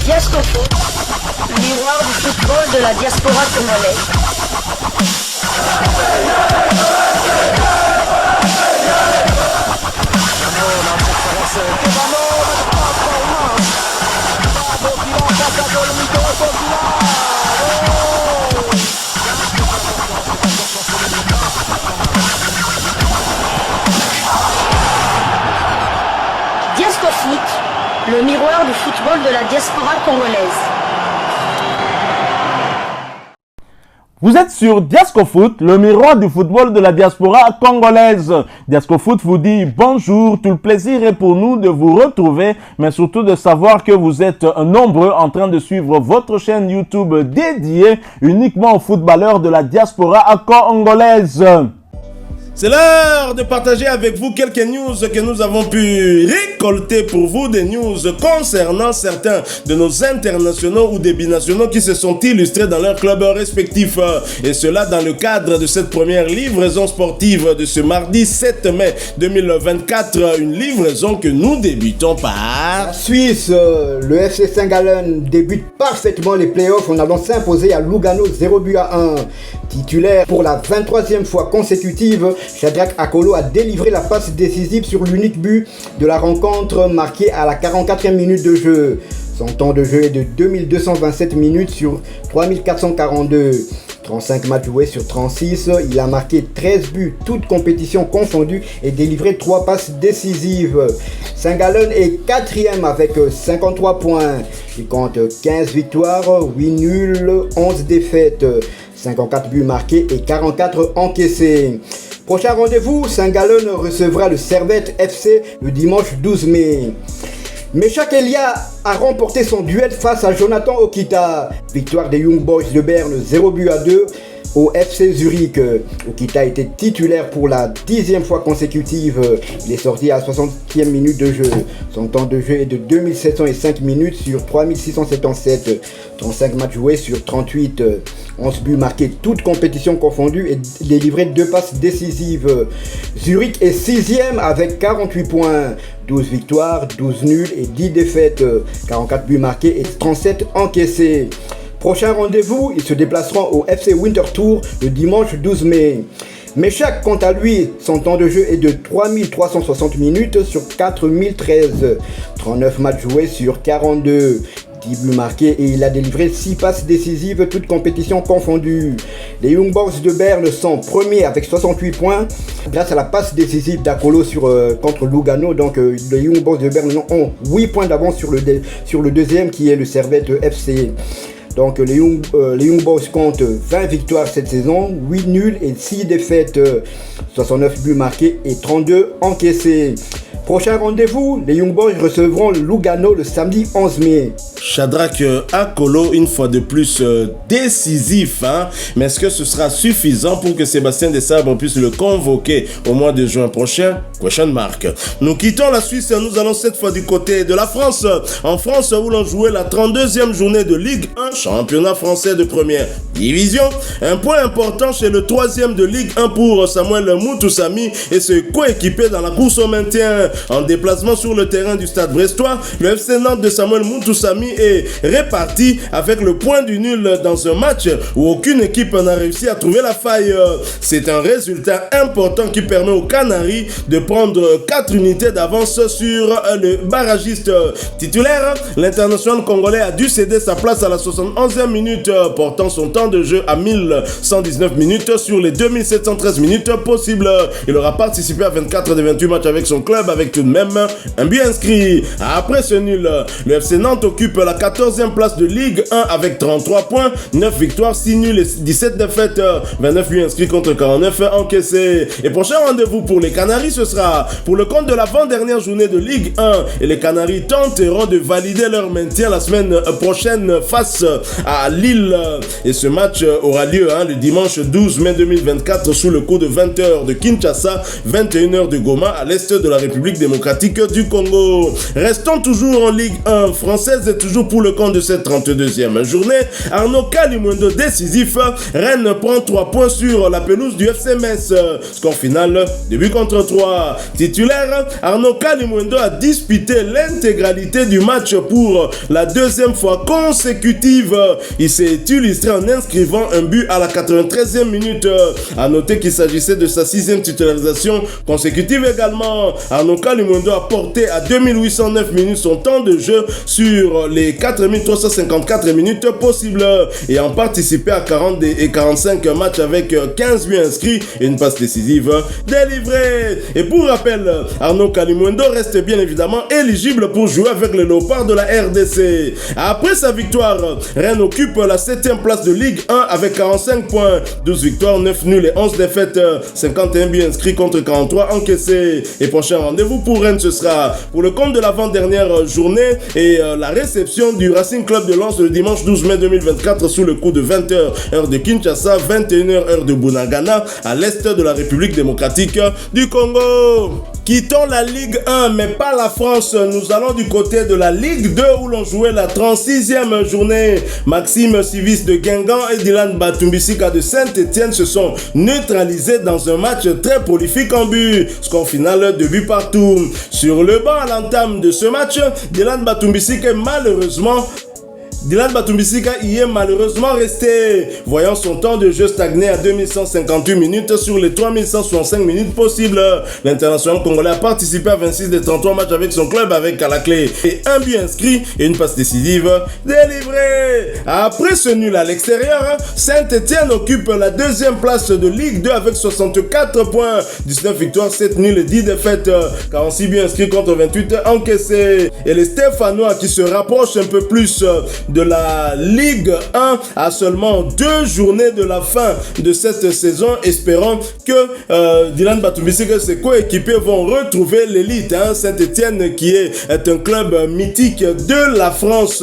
Diasco Foot, miroir du football de la diaspora congolaise. Diasco Foot, le miroir du football de la diaspora congolaise. Vous êtes sur Diasco Foot, le miroir du football de la diaspora congolaise. Diasco Foot vous dit bonjour, tout le plaisir est pour nous de vous retrouver, mais surtout de savoir que vous êtes nombreux en train de suivre votre chaîne YouTube dédiée uniquement aux footballeurs de la diaspora congolaise. C'est l'heure de partager avec vous quelques news que nous avons pu récolter pour vous, des news concernant certains de nos internationaux ou des binationaux qui se sont illustrés dans leurs clubs respectifs. Et cela dans le cadre de cette première livraison sportive de ce mardi 7 mai 2024. Une livraison que nous débutons par... La Suisse, le FC Saint-Gallen débute parfaitement les playoffs en allant s'imposer à Lugano 0-1. Titulaire pour la 23e fois consécutive, Shadrack Akolo a délivré la passe décisive sur l'unique but de la rencontre marquée à la 44e minute de jeu. Son temps de jeu est de 2227 minutes sur 3442. 35 matchs joués sur 36, il a marqué 13 buts, toutes compétitions confondues, et délivré 3 passes décisives. Saint-Gallen est 4e avec 53 points. Il compte 15 victoires, 8 nuls, 11 défaites, 54 buts marqués et 44 encaissés. Prochain rendez-vous, Saint-Gallen recevra le Servette FC le dimanche 12 mai. Meshak Elia a remporté son duel face à Jonathan Okita. Victoire des Young Boys de Berne 0-2 au FC Zurich. Okita était titulaire pour la 10e fois consécutive. Il est sorti à la 60e minute de jeu. Son temps de jeu est de 2705 minutes sur 3677. 35 matchs joués sur 38. 11 buts marqués, toutes compétitions confondues, et délivré 2 passes décisives. Zurich est 6e avec 48 points. 12 victoires, 12 nuls et 10 défaites. 44 buts marqués et 37 encaissés. Prochain rendez-vous, ils se déplaceront au FC Winterthur le dimanche 12 mai. Meshak, quant à lui, son temps de jeu est de 3360 minutes sur 4013. 39 matchs joués sur 42. 10 buts marqués et il a délivré 6 passes décisives, toutes compétitions confondues. Les Young Boys de Berne sont premiers avec 68 points grâce à la passe décisive d'Akolo contre Lugano. Donc les Young Boys de Berne ont 8 points d'avance sur le deuxième qui est le Servette FC. Donc les Young Boys comptent 20 victoires cette saison, 8 nuls et 6 défaites, 69 buts marqués et 32 encaissés. Prochain rendez-vous, les Young Boys recevront Lugano le samedi 11 mai. Shadrack Akolo, une fois de plus décisif, hein? Mais est-ce que ce sera suffisant pour que Sébastien Desabre puisse le convoquer au mois de juin prochain? Question mark. Nous quittons la Suisse et nous allons cette fois du côté de la France. En France, où l'on jouait la 32e journée de Ligue 1, championnat français de première division. Un point important chez le 3e de Ligue 1 pour Samuel Moutoussamy et ses coéquipiers dans la course au maintien. En déplacement sur le terrain du stade brestois, le FC Nantes de Samuel Moutoussamy est réparti avec le point du nul dans un match où aucune équipe n'a réussi à trouver la faille. C'est un résultat important qui permet aux Canaries de prendre 4 unités d'avance sur le barragiste titulaire. L'international congolais a dû céder sa place à la 71e minute, portant son temps de jeu à 1119 minutes sur les 2713 minutes possibles. Il aura participé à 24 des 28 matchs avec son club, avec tout de même un but inscrit. Après ce nul, le FC Nantes occupe la 14e place de Ligue 1 avec 33 points, 9 victoires, 6 nuls et 17 défaites, 29 buts inscrits contre 49 encaissés. Et prochain rendez-vous pour les Canaries, ce sera pour le compte de l'avant-dernière journée de Ligue 1. Et les Canaries tenteront de valider leur maintien la semaine prochaine face à Lille. Et ce match aura lieu le dimanche 12 mai 2024 sous le coup de 20h de Kinshasa, 21h de Goma à l'est de la République démocratique du Congo. Restons toujours en Ligue 1 française et toujours pour le compte de cette 32e journée. Arnaud Kalimuendo décisif. Rennes prend 3 points sur la pelouse du FC Metz. Score final, 2 buts contre 3. Titulaire, Arnaud Kalimuendo a disputé l'intégralité du match pour la deuxième fois consécutive. Il s'est illustré en inscrivant un but à la 93e minute. A noter qu'il s'agissait de sa 6e titularisation consécutive également. Arnaud Kalimuendo a porté à 2809 minutes son temps de jeu sur les 4354 minutes possibles et en participé à 40 et 45 matchs avec 15 buts inscrits et une passe décisive délivrée. Et pour rappel, Arnaud Kalimuendo reste bien évidemment éligible pour jouer avec les Léopards de la RDC. Après sa victoire, Rennes occupe la 7e place de Ligue 1 avec 45 points, 12 victoires, 9 nuls et 11 défaites, 51 buts inscrits contre 43 encaissés. Et prochain rendez-vous pour Rennes, ce sera pour le compte de l'avant-dernière journée et la réception du Racing Club de Lens le dimanche 12 mai 2024 sous le coup de 20h heure de Kinshasa, 21h heure de Bunagana à l'est de la République démocratique du Congo. Quittons la Ligue 1 mais pas la France, nous allons du côté de la Ligue 2 où l'on jouait la 36e journée. Maxime Civis de Guingamp et Dylan Batumbisika de Saint-Etienne se sont neutralisés dans un match très prolifique en but. Score final, 2 buts partout. Sur le banc à l'entame de ce match, Dylan Batumbisika y est malheureusement resté, voyant son temps de jeu stagner à 2158 minutes sur les 3165 minutes possibles. L'international congolais a participé à 26 des 33 matchs avec son club avec à la clé et un but inscrit et une passe décisive délivrée. Après ce nul à l'extérieur, Saint-Etienne occupe la 2e place de Ligue 2 avec 64 points, 19 victoires, 7 nuls et 10 défaites, 46 buts inscrits contre 28 encaissés. Et les Stéphanois qui se rapprochent un peu plus de la Ligue 1 à seulement 2 journées de la fin de cette saison, espérant que Dylan Batumbisika et ses coéquipiers vont retrouver l'élite. Saint-Etienne qui est un club mythique de la France.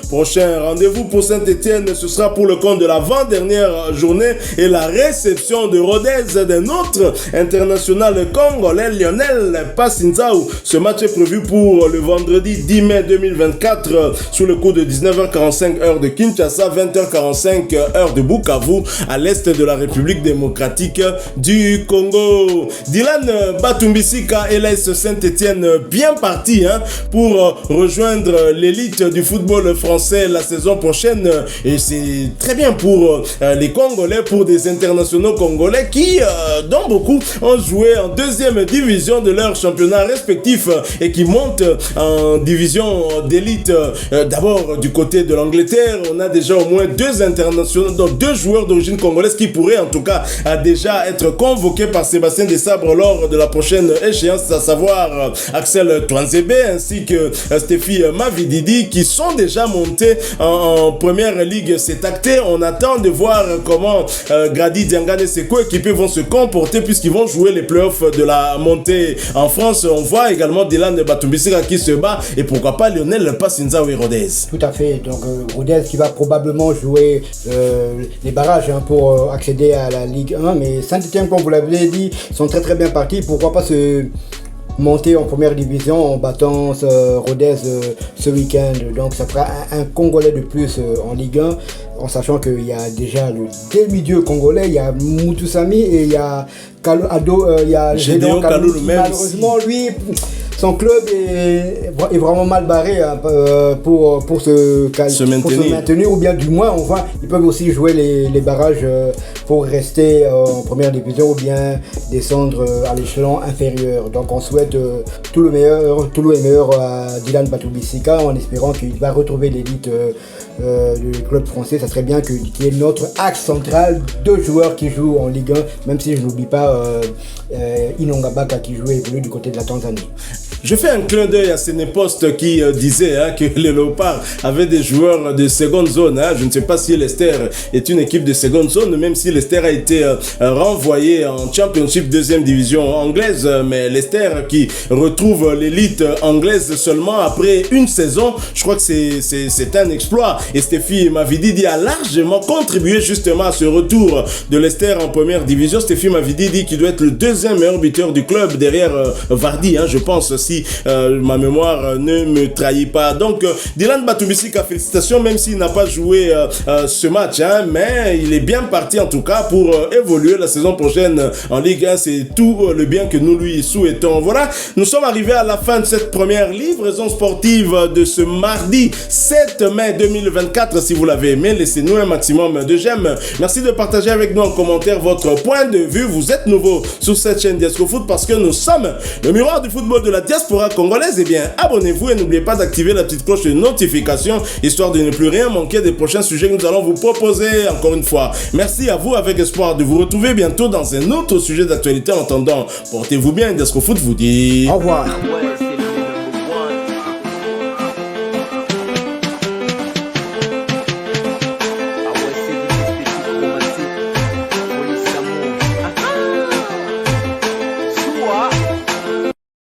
Prochain rendez-vous pour Saint-Etienne, ce sera pour le compte de l'avant-dernière journée et la réception de Rodez d'un autre international congolais, Lionel Passinzao. Ce match est prévu pour le vendredi 10 mai 2024 sous le coup de 19h45 heure de Kinshasa, 20h45 heure de Bukavu à l'est de la République démocratique du Congo. Dylan Batumbisika et l'AS Saint-Etienne bien parti pour rejoindre l'élite du football français la saison prochaine et c'est très bien pour les Congolais, pour des internationaux congolais qui dont beaucoup ont joué en 2e division de leur championnat respectif et qui montent en division d'élite. D'abord du côté de l'Angleterre, on a déjà au moins 2 internationaux, donc 2 joueurs d'origine congolaise qui pourraient en tout cas déjà être convoqués par Sébastien Desabre lors de la prochaine échéance, à savoir Axel Twanzebe ainsi que Stéphie Mavididi qui sont déjà montés en première ligue. C'est acté, on attend de voir comment Grady Diangane et ses coéquipiers vont se comporter puisqu'ils vont jouer les playoffs de la montée en France. On voit également Dylan Batumbisika qui se bat et pourquoi pas Lionel Passinzao et Rodez. Tout à fait, donc Rodez qui va probablement jouer les barrages pour accéder à la Ligue 1, mais Saint-Etienne, comme vous l'avez dit, sont très très bien partis. Pourquoi pas se monter en première division en battant Rodez ce week-end. Donc ça fera un Congolais de plus en Ligue 1, en sachant qu'il y a déjà le demi-dieu congolais, il y a Mutusami et il y a Gédéon Kalou, malheureusement lui son club est vraiment mal barré pour se maintenir, ou bien du moins on voit ils peuvent aussi jouer les barrages pour rester en première division ou bien descendre à l'échelon inférieur. Donc on souhaite tout le meilleur à Dylan Batumbisika en espérant qu'il va retrouver l'élite du club français. Ça serait bien qu'il y ait notre axe central, 2 joueurs qui jouent en Ligue 1, même si je n'oublie pas Inonga Baka qui joue et évolue du côté de la Tanzanie. Je fais un clin d'œil à Sénépost qui disait que les Léopards avaient des joueurs de seconde zone. Je ne sais pas si Leicester est une équipe de seconde zone, même si Leicester a été renvoyé en Championship deuxième division anglaise, mais Leicester qui retrouve l'élite anglaise seulement après une saison, je crois que c'est un exploit. Et Stéphie Mavididi a largement contribué justement à ce retour de Leicester en première division. Stéphie Mavididi qui doit être le deuxième meilleur buteur du club derrière Vardy, je pense, si ma mémoire ne me trahit pas. Donc Dylan Batoumissika, félicitations, même s'il n'a pas joué ce match, mais il est bien parti en tout cas pour évoluer la saison prochaine en Ligue 1. C'est tout le bien que nous lui souhaitons. Voilà, nous sommes arrivés à la fin de cette première livraison sportive de ce mardi 7 mai 2024. Si vous l'avez aimé, laissez-nous un maximum de j'aime. Merci de partager avec nous en commentaire votre point de vue. Vous êtes nouveau sur cette chaîne Diasco Foot parce que nous sommes le miroir du football de la diaspora congolaise. Eh bien, abonnez-vous et n'oubliez pas d'activer la petite cloche de notification histoire de ne plus rien manquer des prochains sujets que nous allons vous proposer. Encore une fois, merci à vous avec espoir de vous retrouver bientôt dans un autre sujet d'actualité. En attendant, portez-vous bien. Diasco Foot vous dit au revoir.